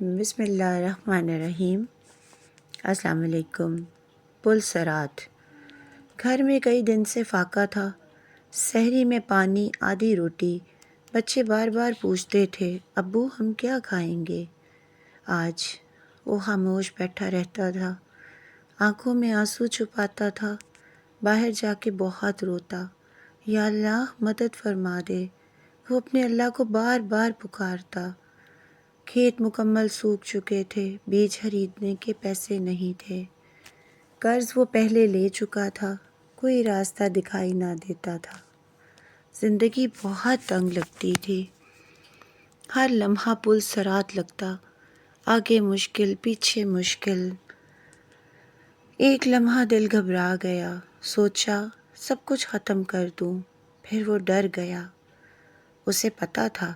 بسم اللہ الرحمن الرحیم۔ السلام علیکم۔ پل صراط۔ گھر میں کئی دن سے فاقہ تھا، سحری میں پانی آدھی روٹی۔ بچے بار بار پوچھتے تھے، ابو ہم کیا کھائیں گے آج؟ وہ خاموش بیٹھا رہتا تھا، آنکھوں میں آنسو چھپاتا تھا، باہر جا کے بہت روتا، یا اللہ مدد فرما دے۔ وہ اپنے اللہ کو بار بار پکارتا۔ کھیت مکمل سوکھ چکے تھے، بیج خریدنے کے پیسے نہیں تھے، قرض وہ پہلے لے چکا تھا، کوئی راستہ دکھائی نہ دیتا تھا۔ زندگی بہت تنگ لگتی تھی، ہر لمحہ پل صراط لگتا، آگے مشکل پیچھے مشکل۔ ایک لمحہ دل گھبرا گیا، سوچا سب کچھ ختم کر دوں، پھر وہ ڈر گیا۔ اسے پتہ تھا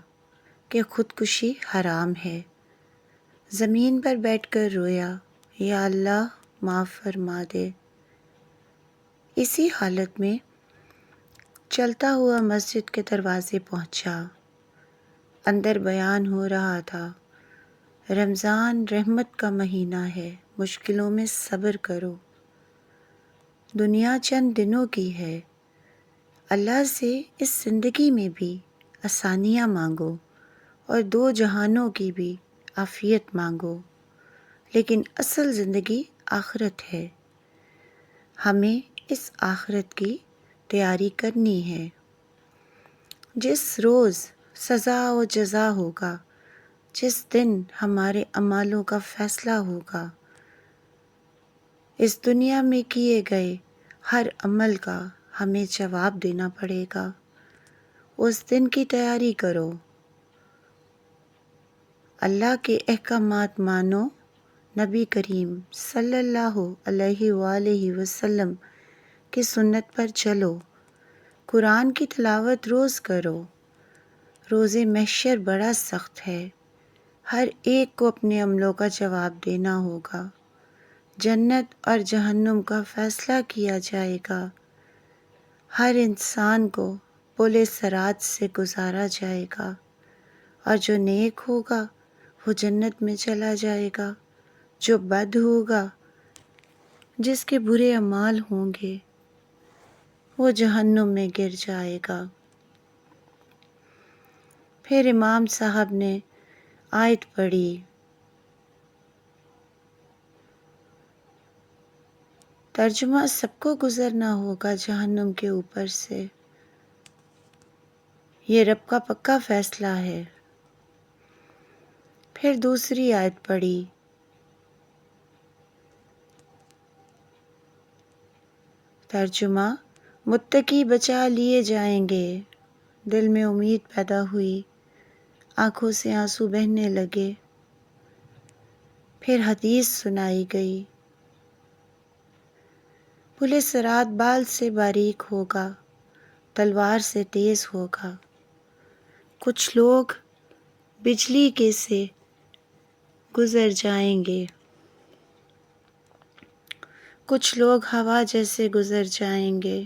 کہ خودکشی حرام ہے۔ زمین پر بیٹھ کر رویا، یا اللہ معاف فرما دے۔ اسی حالت میں چلتا ہوا مسجد کے دروازے پہنچا۔ اندر بیان ہو رہا تھا، رمضان رحمت کا مہینہ ہے، مشکلوں میں صبر کرو، دنیا چند دنوں کی ہے، اللہ سے اس زندگی میں بھی آسانیاں مانگو اور دو جہانوں کی بھی عافیت مانگو، لیکن اصل زندگی آخرت ہے، ہمیں اس آخرت کی تیاری کرنی ہے۔ جس روز سزا و جزا ہوگا، جس دن ہمارے اعمالوں کا فیصلہ ہوگا، اس دنیا میں کیے گئے ہر عمل کا ہمیں جواب دینا پڑے گا۔ اس دن کی تیاری کرو، اللہ کے احکامات مانو، نبی کریم صلی اللہ علیہ وآلہ وسلم کی سنت پر چلو، قرآن کی تلاوت روز کرو۔ روز محشر بڑا سخت ہے، ہر ایک کو اپنے عملوں کا جواب دینا ہوگا، جنت اور جہنم کا فیصلہ کیا جائے گا، ہر انسان کو پل صراط سے گزارا جائے گا، اور جو نیک ہوگا وہ جنت میں چلا جائے گا، جو بد ہوگا، جس کے برے اعمال ہوں گے، وہ جہنم میں گر جائے گا۔ پھر امام صاحب نے آیت پڑھی، ترجمہ سب کو گزرنا ہوگا جہنم کے اوپر سے، یہ رب کا پکا فیصلہ ہے۔ پھر دوسری آیت پڑھی، ترجمہ متقی بچا لیے جائیں گے۔ دل میں امید پیدا ہوئی، آنکھوں سے آنسو بہنے لگے۔ پھر حدیث سنائی گئی، پل صراط بال سے باریک ہوگا، تلوار سے تیز ہوگا۔ کچھ لوگ بجلی کے سے گزر جائیں گے، کچھ لوگ ہوا جیسے گزر جائیں گے،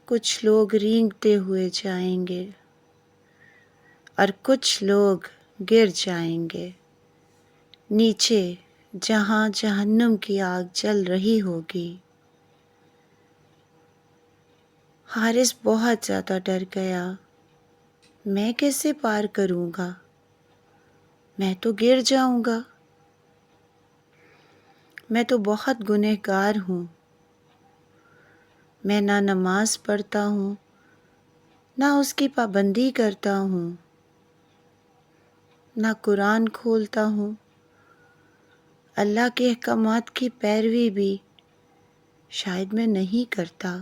کچھ لوگ رینگتے ہوئے جائیں گے، اور کچھ لوگ گر جائیں گے نیچے، جہاں جہنم کی آگ جل رہی ہوگی۔ حارث بہت زیادہ ڈر گیا، میں کیسے پار کروں گا؟ میں تو گر جاؤں گا، میں تو بہت گنہگار ہوں، میں نہ نماز پڑھتا ہوں، نہ اس کی پابندی کرتا ہوں، نہ قرآن کھولتا ہوں، اللہ کے احکامات کی پیروی بھی شاید میں نہیں کرتا۔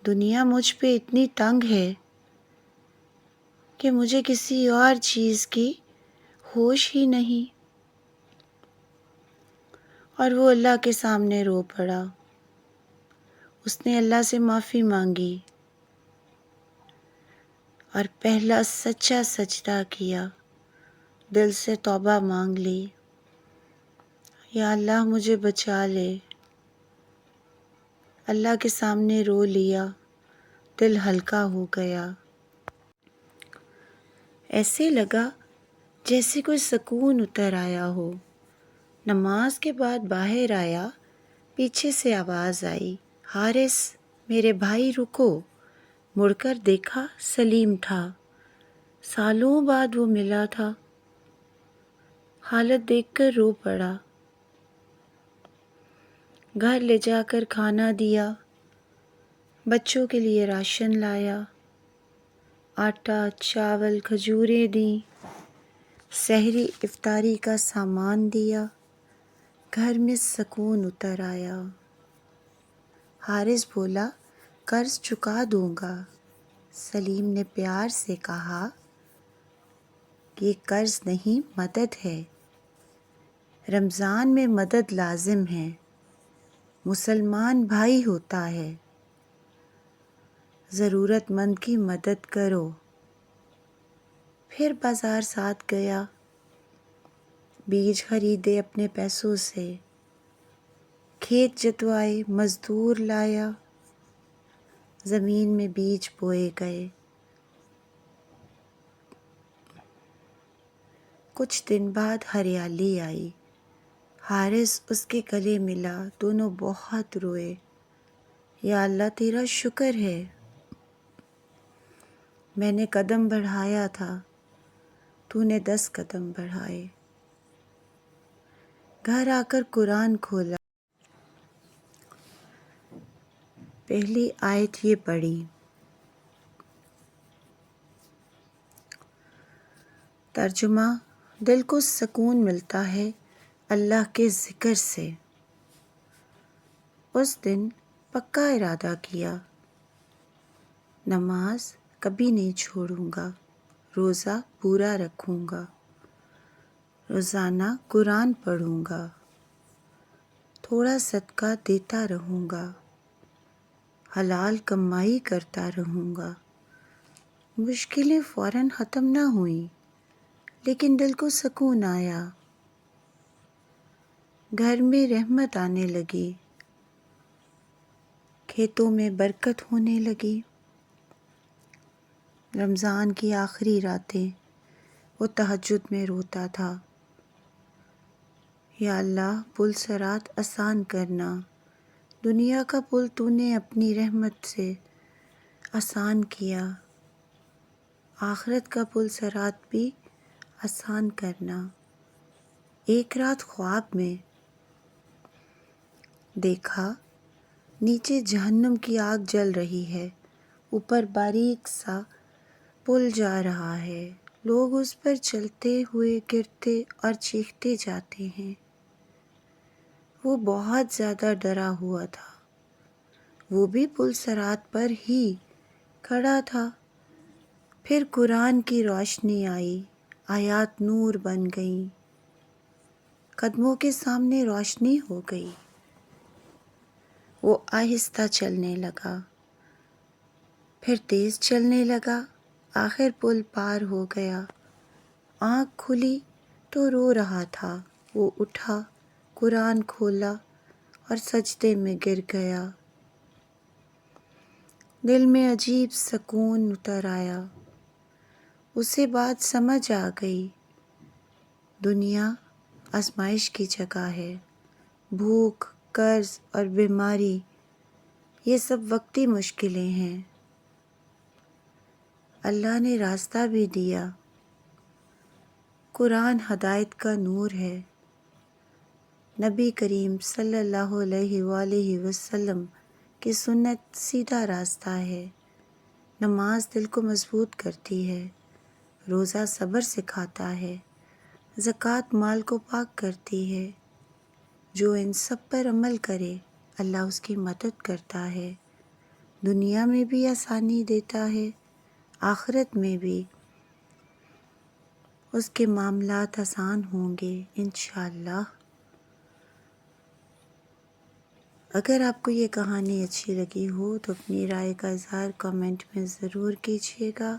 دنیا مجھ پہ اتنی تنگ ہے کہ مجھے کسی اور چیز کی ہوش ہی نہیں۔ اور وہ اللہ کے سامنے رو پڑا، اس نے اللہ سے معافی مانگی اور پہلا سچا سجدہ کیا، دل سے توبہ مانگ لی، یا اللہ مجھے بچا لے۔ اللہ کے سامنے رو لیا، دل ہلکا ہو گیا۔ ایسے لگا جیسے کوئی سکون اتر آیا ہو۔ نماز کے بعد باہر آیا، پیچھے سے آواز آئی، حارث میرے بھائی رکو۔ مڑ کر دیکھا سلیم تھا، سالوں بعد وہ ملا تھا۔ حالت دیکھ کر رو پڑا۔ گھر لے جا کر کھانا دیا، بچوں کے لیے راشن لایا، آٹا، چاول، کھجوریں دیں، سحری افطاری کا سامان دیا۔ گھر میں سکون اتر آیا۔ حارث بولا قرض چکا دوں گا۔ سلیم نے پیار سے کہا یہ قرض نہیں مدد ہے، رمضان میں مدد لازم ہے، مسلمان بھائی ہوتا ہے، ضرورت مند کی مدد کرو۔ پھر بازار ساتھ گیا، بیج خریدے اپنے پیسوں سے، کھیت جتوائے، مزدور لایا، زمین میں بیج بوئے گئے۔ کچھ دن بعد ہریالی آئی، حارث اس کے گلے ملا، دونوں بہت روئے۔ یا اللہ تیرا شکر ہے، میں نے قدم بڑھایا تھا، تو نے 10 قدم بڑھائے۔ گھر آ کر قرآن کھولا، پہلی آیت یہ پڑھی، ترجمہ: دل کو سکون ملتا ہے اللہ کے ذکر سے۔ اس دن پکا ارادہ کیا، نماز کبھی نہیں چھوڑوں گا، روزہ پورا رکھوں گا، روزانہ قرآن پڑھوں گا، تھوڑا صدقہ دیتا رہوں گا، حلال کمائی کرتا رہوں گا۔ مشکلیں فوراً ختم نہ ہوئیں، لیکن دل کو سکون آیا، گھر میں رحمت آنے لگی، کھیتوں میں برکت ہونے لگی۔ رمضان کی آخری راتیں وہ تہجد میں روتا تھا، یا اللہ پل صراط آسان کرنا، دنیا کا پل تو نے اپنی رحمت سے آسان کیا، آخرت کا پل صراط بھی آسان کرنا۔ ایک رات خواب میں دیکھا نیچے جہنم کی آگ جل رہی ہے، اوپر باریک سا پل جا رہا ہے، لوگ اس پر چلتے ہوئے گرتے اور چیختے جاتے ہیں۔ وہ بہت زیادہ ڈرا ہوا تھا، وہ بھی پل صراط پر ہی کھڑا تھا۔ پھر قرآن کی روشنی آئی، آیات نور بن گئیں، قدموں کے سامنے روشنی ہو گئی۔ وہ آہستہ چلنے لگا، پھر تیز چلنے لگا، آخر پل پار ہو گیا۔ آنکھ کھلی تو رو رہا تھا، وہ اٹھا، قرآن کھولا اور سجدے میں گر گیا۔ دل میں عجیب سکون اتر آیا، اسے بات سمجھ آ گئی، دنیا آزمائش کی جگہ ہے، بھوک، قرض اور بیماری یہ سب وقتی مشکلیں ہیں، اللہ نے راستہ بھی دیا، قرآن ہدایت کا نور ہے، نبی کریم صلی اللہ علیہ وآلہ وسلم کی سنت سیدھا راستہ ہے، نماز دل کو مضبوط کرتی ہے، روزہ صبر سکھاتا ہے، زکوٰۃ مال کو پاک کرتی ہے، جو ان سب پر عمل کرے اللہ اس کی مدد کرتا ہے، دنیا میں بھی آسانی دیتا ہے، آخرت میں بھی اس کے معاملات آسان ہوں گے انشاءاللہ۔ اگر آپ کو یہ کہانی اچھی لگی ہو تو اپنی رائے کا اظہار کامنٹ میں ضرور کیجیے گا۔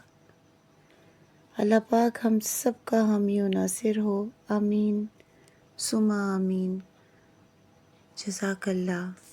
اللہ پاک ہم سب کا حامی و ناصر ہو، آمین ثم آمین۔ جزاک اللہ۔